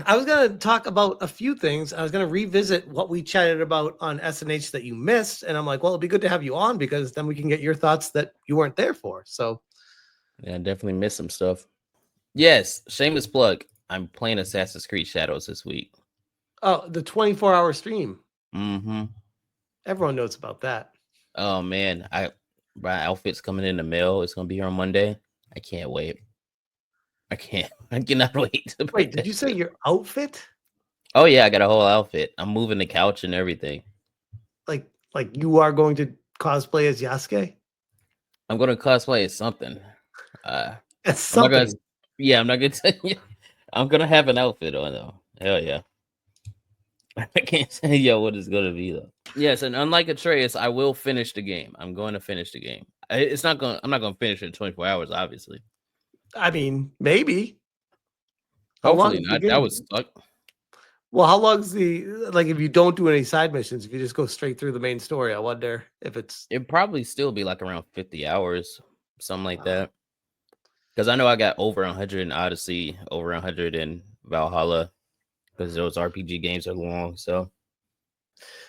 I was going to talk about a few things. I was going to revisit what we chatted about on SNH that you missed. And I'm like, well, it'd be good to have you on because then we can get your thoughts that you weren't there for. So, yeah, I definitely missed some stuff. Yes, shameless plug. I'm playing Assassin's Creed Shadows this week. oh, the 24-hour stream. Mm-hmm. Everyone knows about that. Oh man, my outfit's coming in the mail. It's gonna be here on Monday. I can't wait. I cannot wait to play Wait, did that you say shit. your outfit? Oh yeah, I got a whole outfit. I'm moving the couch and everything. Like you are going to cosplay as Yasuke? I'm gonna cosplay as something. As I'm not gonna. something. Yeah, I'm not gonna tell you. I'm gonna have an outfit on though. Hell yeah. I can't say yo what it's gonna be though. Yes, and unlike Atreus, I will finish the game. I'm going to finish the game. It's not gonna. I'm not gonna finish it in 24 hours, obviously. I mean, maybe. How long Hopefully is the not. That game? was stuck. Well, how long's the like if you don't do any side missions, if you just go straight through the main story, I wonder if it's It'd probably still be like around 50 hours, something like that. Because I know I got over 100 in Odyssey, over 100 in Valhalla, because those RPG games are long.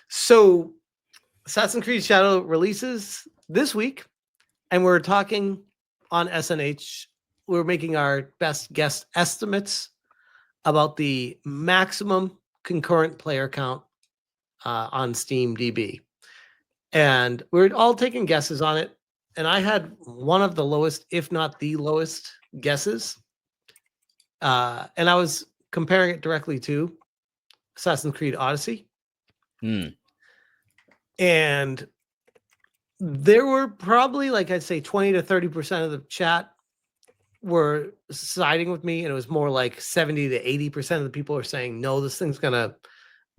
So Assassin's Creed Shadow releases this week, and we're talking on SNH. We're making our best guess estimates about the maximum concurrent player count on SteamDB. And we're all taking guesses on it. And I had one of the lowest, if not the lowest, guesses. And I was comparing it directly to Assassin's Creed Odyssey. And there were probably, like I'd say, 20 to 30% of the chat were siding with me. And it was more like 70 to 80% of the people are saying, no, this thing's going to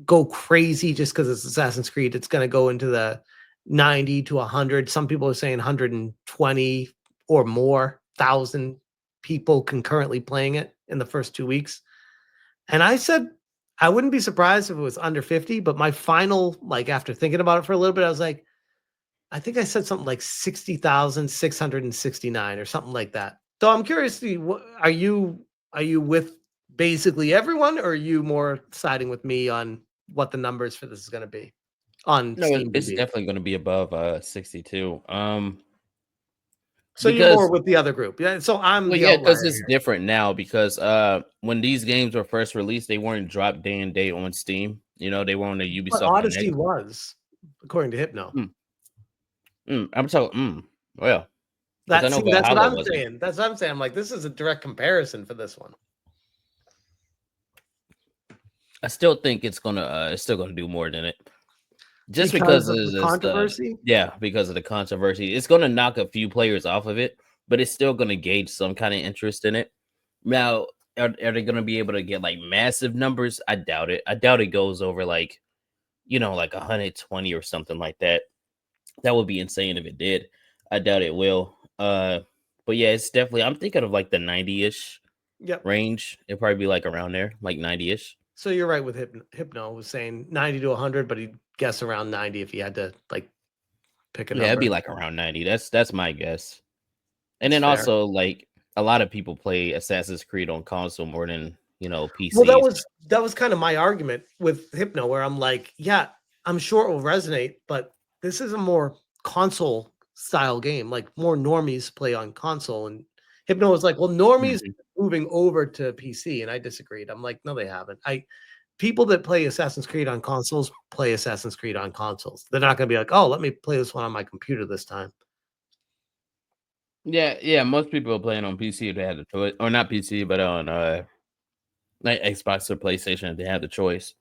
go crazy just because it's Assassin's Creed. It's going to go into the 90 to 100. Some people are saying 120 or more thousand people concurrently playing it in the first 2 weeks. And I said, I wouldn't be surprised if it was under 50, but my final, like after thinking about it for a little bit, I was like, I think I said something like 60,669 or something like that. So I'm curious to see, are you with basically everyone, or are you more siding with me on what the numbers for this is going to be on no, Steam? it's definitely going to be above 62. So you're more with the other group, yeah. So I'm the outlier because it's here. different now. Because when these games were first released, they weren't dropped day and day on Steam. You know, they were on the Ubisoft But Odyssey Connect. was, according to Hypno. I'm talking. Well, That's what I'm wasn't. saying. That's what I'm saying. I'm like, this is a direct comparison for this one. I still think it's still gonna do more than it. Just because of of the controversy? Yeah, because of the controversy. It's gonna knock a few players off of it, but it's still gonna gauge some kind of interest in it. Now, are they gonna be able to get like massive numbers? I doubt it. I doubt it goes over like, like 120 or something like that. That would be insane if it did. I doubt it will. But yeah, it's definitely, I'm thinking of like the 90-ish range. It'd probably be like around there, like 90-ish. So you're right with Hypno was saying 90 to 100, but he'd guess around 90 if he had to like pick a number. Yeah, it'd be like around 90. That's my guess. And then also, like, a lot of people play Assassin's Creed on console more than PC. Well, that was kind of my argument with Hypno, where I'm like, yeah, I'm sure it will resonate, but this is a more console style game. Like more normies play on console, and Hypno was like, well, normies moving over to PC, and I disagreed. I'm like, no, they haven't. People that play Assassin's Creed on consoles play Assassin's Creed on consoles. They're not going to be like, oh, let me play this one on my computer this time. Yeah. Most people are playing on PC if they had the choice, or not PC, but on like Xbox or PlayStation if they have the choice.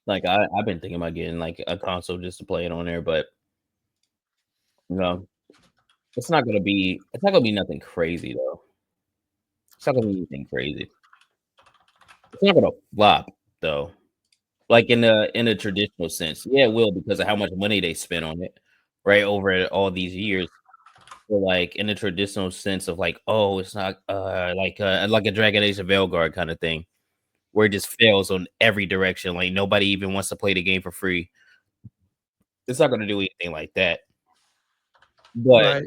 Like I've been thinking about getting like a console just to play it on there, but it's not gonna be nothing crazy though. It's not gonna be anything crazy. It's not gonna flop though. Like in a traditional sense. Yeah, it will because of how much money they spent on it, right, over all these years. So like in the traditional sense of like, oh, it's not like a Dragon Age of Veilguard kind of thing, where it just fails on every direction. Like nobody even wants to play the game for free. It's not gonna do anything like that. But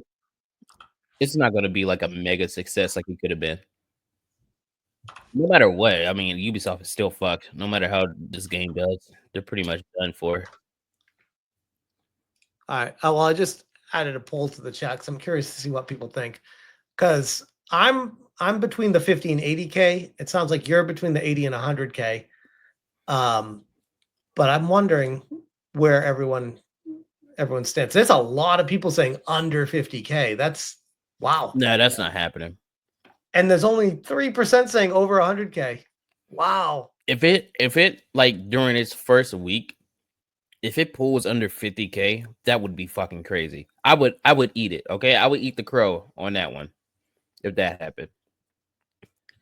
it's not gonna be like a mega success like it could have been. No matter what, I mean, Ubisoft is still fucked. No matter how this game does, they're pretty much done for. All right. Oh, well, I just added a poll to the chat because I'm curious to see what people think. Because I'm between the 50 and 80K. It sounds like you're between the 80 and 100K. But I'm wondering where everyone stands. There's a lot of people saying under 50K. That's wow. Nah, that's not happening. And there's only 3% saying over 100K. Wow. If it like during its first week, if it pulls under 50K, that would be fucking crazy. I would eat it. Okay, I would eat the crow on that one if that happened.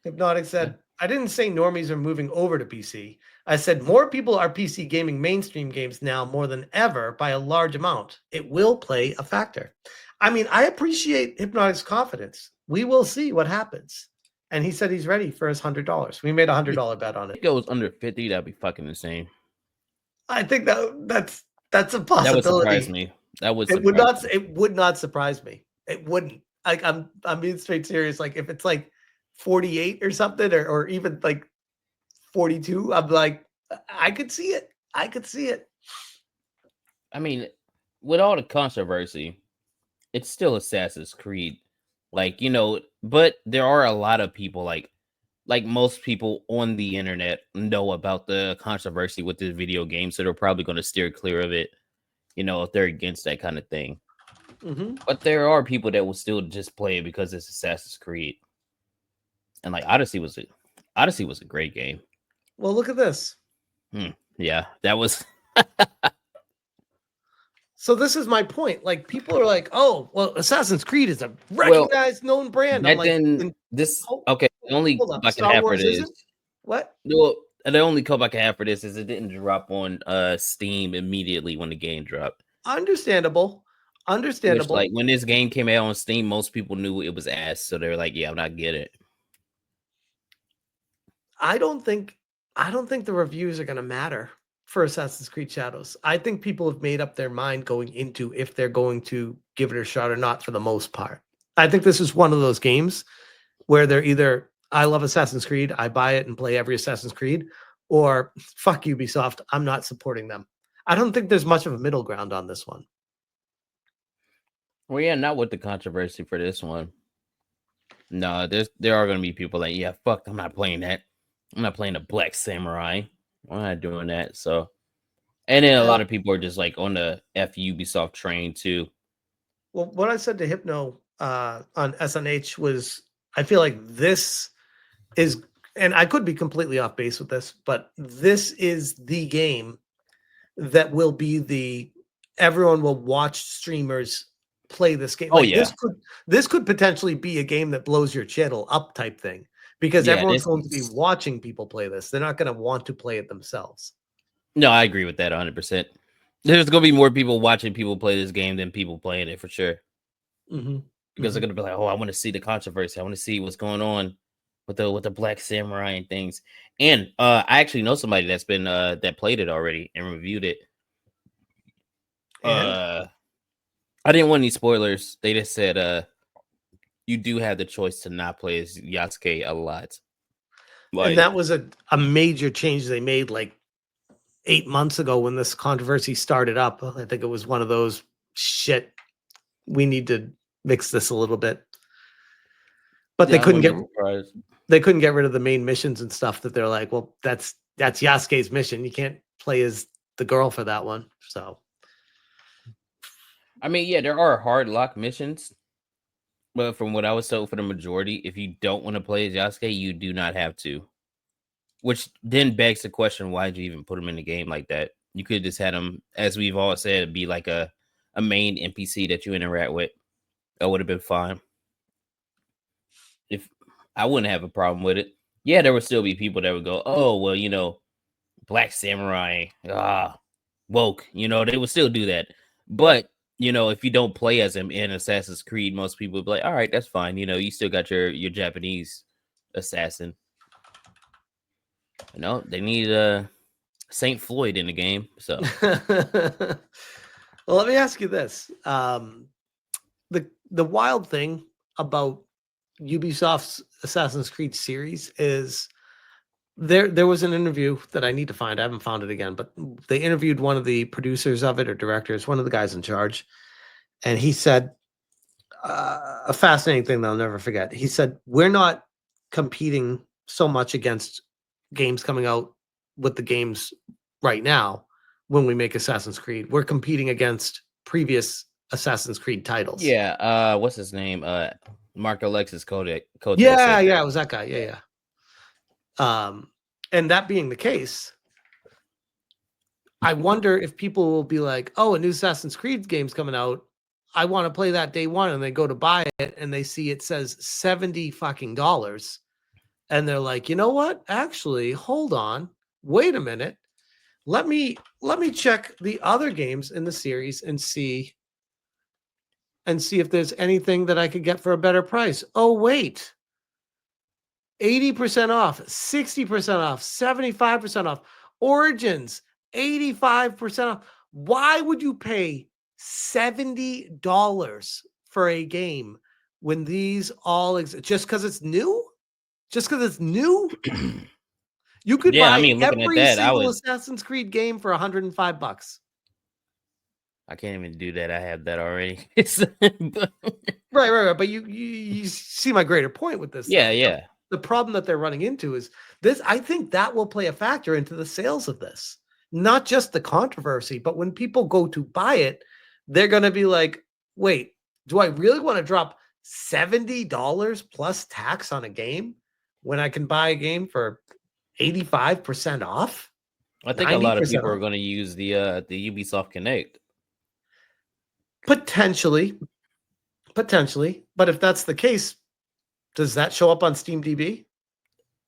Hypnotic said, I didn't say normies are moving over to PC. I said more people are PC gaming mainstream games now more than ever by a large amount. It will play a factor. I mean, I appreciate Hypnotic's confidence. We will see what happens. And he said he's ready for his $100. We made a $100 bet on If it. it goes under 50, that'd be fucking insane. I think that's a possibility. That would surprise me. That would. It would not. It would not surprise me. It wouldn't. Like I'm being straight serious. Like if it's like 48 or something, or even like 42, I'm like, I could see it. I could see it. I mean, with all the controversy, it's still Assassin's Creed. Like, but there are a lot of people like most people on the internet know about the controversy with this video game, so they're probably going to steer clear of it, if they're against that kind of thing. Mm-hmm. But there are people that will still just play it because it's Assassin's Creed. And like Odyssey was a great game. Well, look at this. Yeah, that was. So this is my point. Like people are like, "Oh, well, Assassin's Creed is a recognized, known brand." I'm like, okay. The only hold I up, can have Star for Wars this. isn't? What? No, the only cope I can have for this is it didn't drop on Steam immediately when the game dropped. Understandable. Which, like, when this game came out on Steam, most people knew it was ass, so they're like, "Yeah, I'm not getting it." I don't think the reviews are going to matter for Assassin's Creed Shadows. I think people have made up their mind going into if they're going to give it a shot or not for the most part. I think this is one of those games where they're either, I love Assassin's Creed, I buy it and play every Assassin's Creed, or fuck Ubisoft, I'm not supporting them. I don't think there's much of a middle ground on this one. Well, yeah, not with the controversy for this one. No, there are going to be people like, yeah, fuck, I'm not playing that. I'm not playing a Black Samurai. I'm not doing that. So, and then a lot of people are just like on the F Ubisoft train too. Well, what I said to Hypno on SNH was, I feel like this is, and I could be completely off base with this, but this is the game that will be everyone will watch streamers play this game. Oh, Like yeah. this could potentially be a game that blows your channel up type thing because everyone's going to be watching people play this. They're not going to want to play it themselves. No, I agree with that 100%. There's going to be more people watching people play this game than people playing it for sure. Mm-hmm. Because they're going to be like, oh, I want to see the controversy. I want to see what's going on with the Black Samurai and things. And I actually know somebody that's been that played it already and reviewed it. And? I didn't want any spoilers. They just said you do have the choice to not play as Yasuke a lot. And that was a major change they made like 8 months ago when this controversy started up. I think it was one of those shit. We need to mix this a little bit. But they couldn't get rid of the main missions and stuff that they're like, well, that's Yasuke's mission. You can't play as the girl for that one. So I mean, yeah, there are hard lock missions. But from what I was told, for the majority, if you don't want to play as Yasuke, you do not have to. Which then begs the question, why'd you even put him in the game like that? You could have just had him, as we've all said, be like a main NPC that you interact with. That would have been fine. If I wouldn't have a problem with it. Yeah, there would still be people that would go, oh, well, Black Samurai, woke. They would still do that. But, if you don't play as him in Assassin's Creed, most people would be like, all right, that's fine. You still got your Japanese assassin. They need Saint Floyd in the game. So, well, let me ask you this: the wild thing about Ubisoft's Assassin's Creed series is there was an interview that I need to find. I haven't found it again, but they interviewed one of the producers of it or directors, one of the guys in charge, and he said a fascinating thing that I'll never forget. He said, "We're not competing so much against games coming out with the games right now when we make Assassin's Creed. We're competing against previous Assassin's Creed titles." Yeah, what's his name? Mark Alexis Kodak Yeah, said that. yeah, it was that guy. Yeah, yeah. And that being the case, I wonder if people will be like, "Oh, a new Assassin's Creed game's coming out. I want to play that day one," and they go to buy it and they see it says $70 fucking dollars, and they're like, "You know what? Actually, hold on, wait a minute. Let me check the other games in the series and see if there's anything that I could get for a better price. Oh, wait. 80% off, 60% off, 75% off. Origins, 85% off. Why would you pay $70 for a game when these all exist? Just because it's new? Just because it's new? You could Yeah, I buy mean, looking at every that, single Assassin's Creed game for $105. I can't even do that. I have that already. Right. But you see my greater point with this. Yeah, Though. yeah. The problem that they're running into is this. I think that will play a factor into the sales of this, not just the controversy, but when people go to buy it, they're going to be like, wait, do I really want to drop $70 plus tax on a game when I can buy a game for 85% off? I think a lot of 90% people are off? going to use the Ubisoft Connect. Potentially. But if that's the case, does that show up on SteamDB?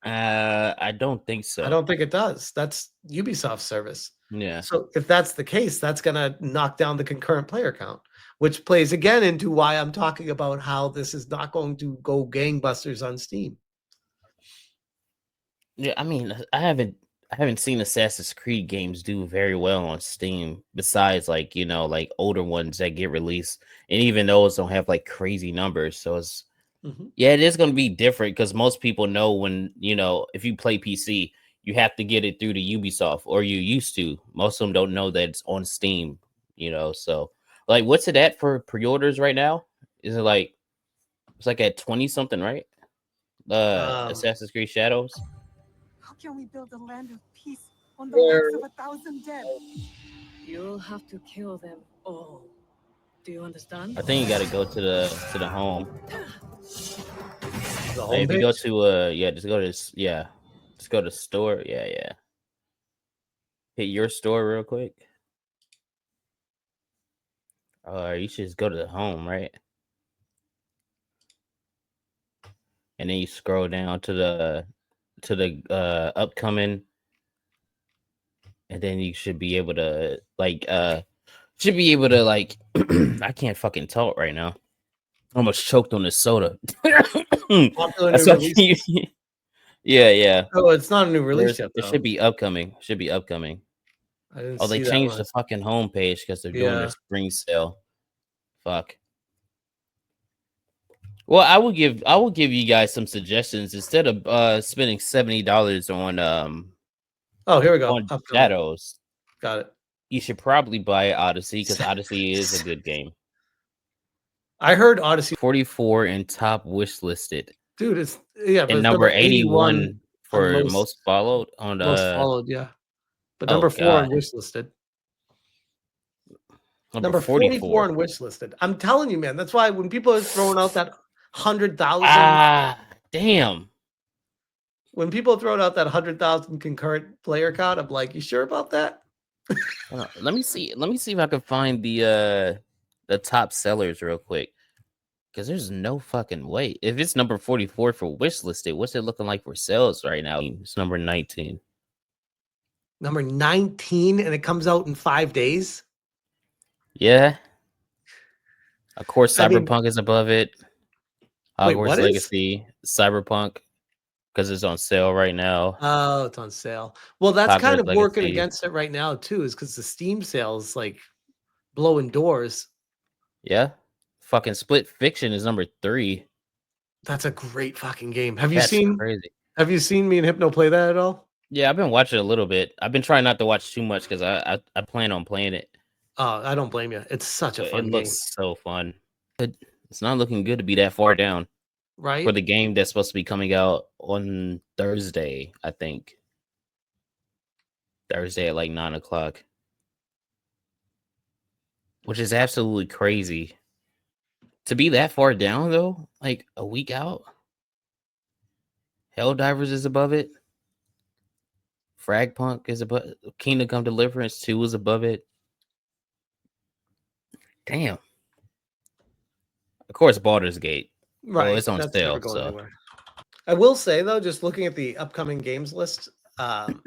I don't think so. I don't think it does. That's Ubisoft's service. Yeah. So if that's the case, that's going to knock down the concurrent player count, which plays again into why I'm talking about how this is not going to go gangbusters on Steam. Yeah, I mean, I haven't seen Assassin's Creed games do very well on Steam besides like, like older ones that get released, and even those don't have like crazy numbers. So it's yeah, it is going to be different because most people know when, if you play PC, you have to get it through the Ubisoft, or you used to. Most of them don't know that it's on Steam, so like what's it at for pre-orders right now? Is it like it's like at 20 something, right? Assassin's Creed Shadows. How can we build a land of peace on the backs of 1,000 dead? You'll have to kill them all. Do you understand? I think you got to go to the home. The Like, if you go to just go to store. Yeah. Hit your store real quick. You should just go to the home, right? And then you scroll down to the upcoming, and then you should be able to I can't fucking talk right now. I almost choked on this soda. That's okay. Yeah. Oh, it's not a new release yet. It should be upcoming. I didn't Oh, they see changed that the fucking homepage because they're doing their spring sale. Fuck. Well, I will give you guys some suggestions instead of spending $70 on Oh, here we go. On Shadows. Got it. You should probably buy Odyssey because Odyssey is a good game. I heard Odyssey 44 and top wish listed. Dude, it's but and number 81 for most followed on most followed, yeah. But Oh, number 4 God. on wish listed. Number 44 on wish listed. I'm telling you, man. That's why when people are throwing out that 100,000, damn. When people throw out that 100,000 concurrent player count, I'm like, you sure about that? Let me see if I can find the top sellers real quick. Because there's no fucking way. If it's number 44 for wish listed, what's it looking like for sales right now? It's number 19. Number 19, and it comes out in 5 days? Yeah. Of course, Cyberpunk is above it. Hogwarts Legacy, Cyberpunk, because it's on sale right now. Oh, it's on sale. Well, that's kind of working against it right now, too, is because the Steam sale is like blowing doors. Yeah. Fucking Split Fiction is number 3. That's a great fucking game. Have you That's seen crazy. Have you seen me and Hypno play that at all? Yeah, I've been watching a little bit. I've been trying not to watch too much because I plan on playing it. Oh, I don't blame you. It's such a But it fun game, looks so fun. It's not looking good to be that far down right? for the game that's supposed to be coming out on Thursday, I think. Thursday at like 9:00. Which is absolutely crazy. To be that far down though, like a week out. Helldivers is above it. Fragpunk is above. Kingdom Come Deliverance 2 is above it. Damn. Of course, Baldur's Gate. Right. Well, it's on That's never sale, going so anywhere. I will say though, just looking at the upcoming games list, and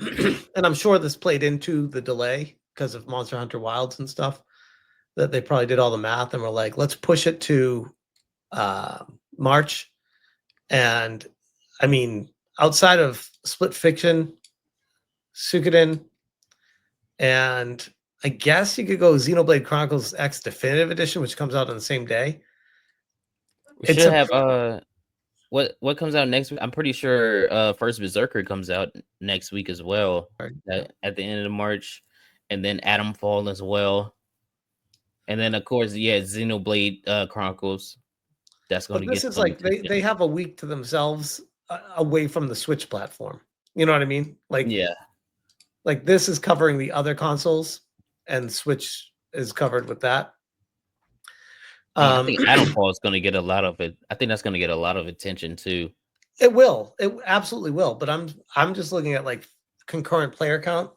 I'm sure this played into the delay because of Monster Hunter Wilds and stuff, that they probably did all the math and were like, let's push it to March. And I mean, outside of Split Fiction, Suikoden, and I guess you could go Xenoblade Chronicles X Definitive Edition, which comes out on the same day. we It's should a have what comes out next week? I'm pretty sure First Berserker comes out next week as well. At the end of March, and then Atomfall as well. And then of course, yeah, Xenoblade Chronicles. That's going But to this get is some like they attention. have a week to themselves away from the Switch platform. You know what I mean? Yeah. Like this is covering the other consoles, and Switch is covered with that. I think Atomfall is going to get a lot of it. I think that's going to get a lot of attention too. It will. It absolutely will. But I'm just looking at like concurrent player count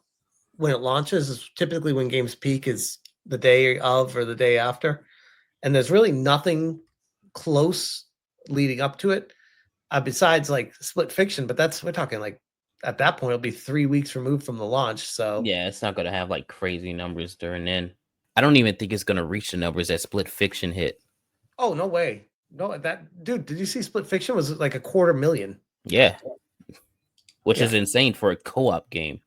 when it launches is typically when games peak is the day of or the day after, and there's really nothing close leading up to it besides like Split Fiction. But we're talking like at that point it'll be 3 weeks removed from the launch. So Yeah, it's not going to have like crazy numbers during then. I don't even think it's going to reach the numbers that Split Fiction hit. Oh no way. No, that dude, did you see Split Fiction was like 250,000? Yeah. Which Yeah. is insane for a co-op game.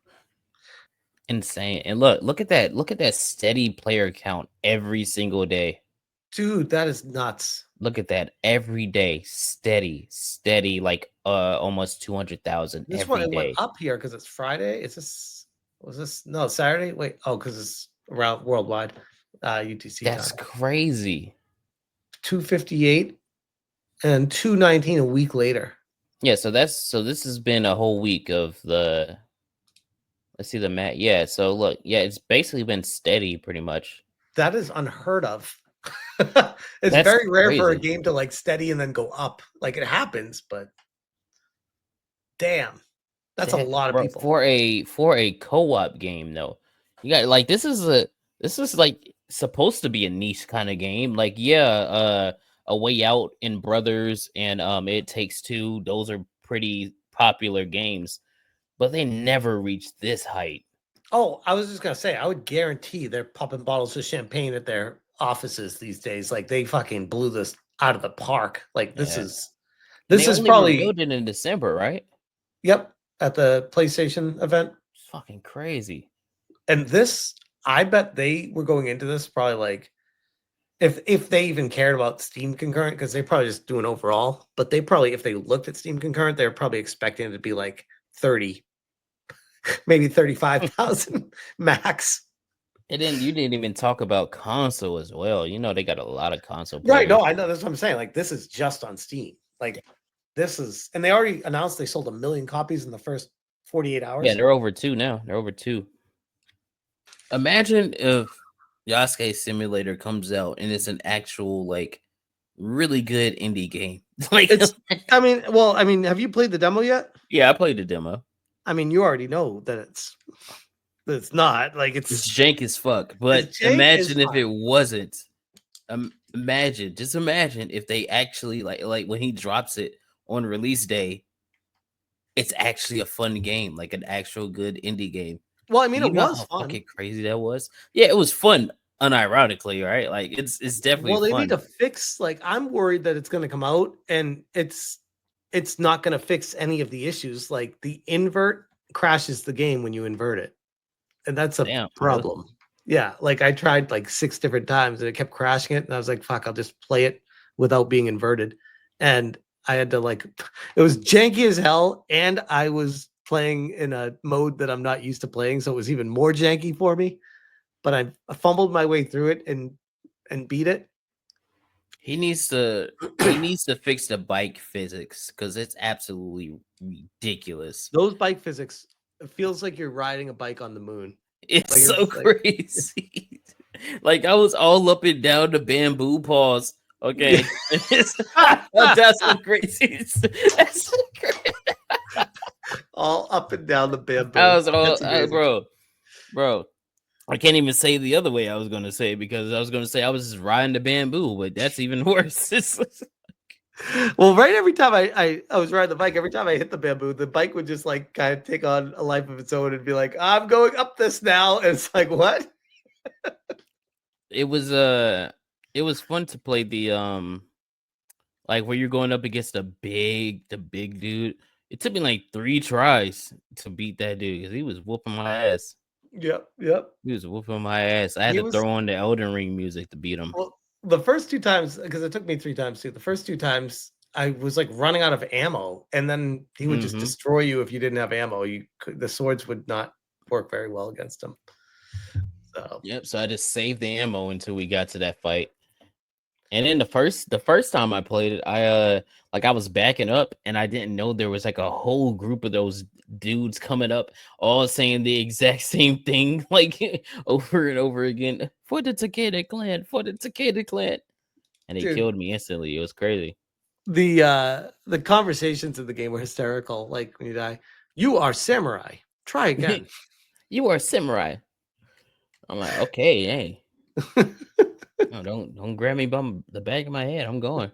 Insane. And look at that. Look at that steady player count every single day. Dude, that is nuts. Look at that every day. Steady, like almost 200,000 This every one it day. went up here because it's Friday. Was this no Saturday? Wait, oh, because it's around worldwide. UTC. That's time. crazy. 258 and 219 a week later. Yeah, so this has been a whole week of the. Let's see the mat. Yeah, so look, yeah, it's basically been steady pretty much. That is unheard of. It's That's very rare for a crazy. game to like steady and then go up. Like it happens, but damn, that's a lot of people for a co-op game though. You got like this is like supposed to be a niche kind of game. Like yeah, A Way Out and Brothers and It Takes Two. Those are pretty popular games, but they never reached this height. Oh, I was just gonna say, I would guarantee they're popping bottles of champagne at their offices these days. Like they fucking blew this out of the park. Like this Yeah. is And this they is only probably revealed it in December, right? Yep, at the PlayStation event. It's fucking crazy. And this, I bet they were going into this probably like if they even cared about Steam concurrent, because they probably just do an overall, but they probably, if they looked at Steam concurrent, they're probably expecting it to be like 30, maybe 35,000 max. And then you didn't even talk about console as well. You know they got a lot of console Right. players. No, I know. That's what I'm saying. Like this is just on Steam. Like this is, and they already announced they sold 1 million copies in the first 48 hours. Yeah, they're over 2 now. They're over 2. Imagine if Yasuke Simulator comes out and it's an actual like really good indie game. Like It's, I mean, have you played the demo yet? yeah, I played the demo. I mean, you already know that it's not like It's jank as fuck. But jank imagine as if fuck. it wasn't. Imagine if they actually like when he drops it on release day, it's actually a fun game, like an actual good indie game. Well, I mean, You it know was how fun. fucking crazy that was. Yeah, it was fun, unironically, right? Like it's definitely Well, they fun. need to fix. Like, I'm worried that it's going to come out and it's not going to fix any of the issues. Like the invert crashes the game when you invert it, and that's a Damn, problem. really? Yeah, like I tried like 6 different times and it kept crashing it, and I was like, "Fuck, I'll just play it without being inverted." And I had to like, it was janky as hell, and I was playing in a mode that I'm not used to playing, so it was even more janky for me. But I fumbled my way through it and beat it. He needs to fix the bike physics because it's absolutely ridiculous. Those bike physics, it feels like you're riding a bike on the moon. It's Like, so it's like- crazy. Like I was all up and down the bamboo paws. Okay, that's so crazy. That's so crazy. all up and down the bamboo. I was all, That's amazing. bro. I can't even say the other way I was gonna say because I was gonna say I was just riding the bamboo, but that's even worse. Well, right every time I was riding the bike, every time I hit the bamboo, the bike would just like kind of take on a life of its own and be like, I'm going up this now. And it's like, what? It was fun to play the like where you're going up against the big dude. It took me like 3 tries to beat that dude because he was whooping my ass. Yep. He was whooping my ass. I had to throw on the Elden Ring music to beat him. Well, the first 2 times, because it took me 3 times too. The first 2 times I was like running out of ammo, and then he would just destroy you if you didn't have ammo. The swords would not work very well against him. So So I just saved the ammo until we got to that fight. And then the first time I played it, I was backing up and I didn't know there was like a whole group of those dudes coming up, all saying the exact same thing, like over and over again. For the Takeda clan. And they killed me instantly. It was crazy. The conversations in the game were hysterical. Like when you die, you are samurai. Try again. You are a samurai. I'm like, okay, hey. No, don't grab me by the back of my head. I'm going.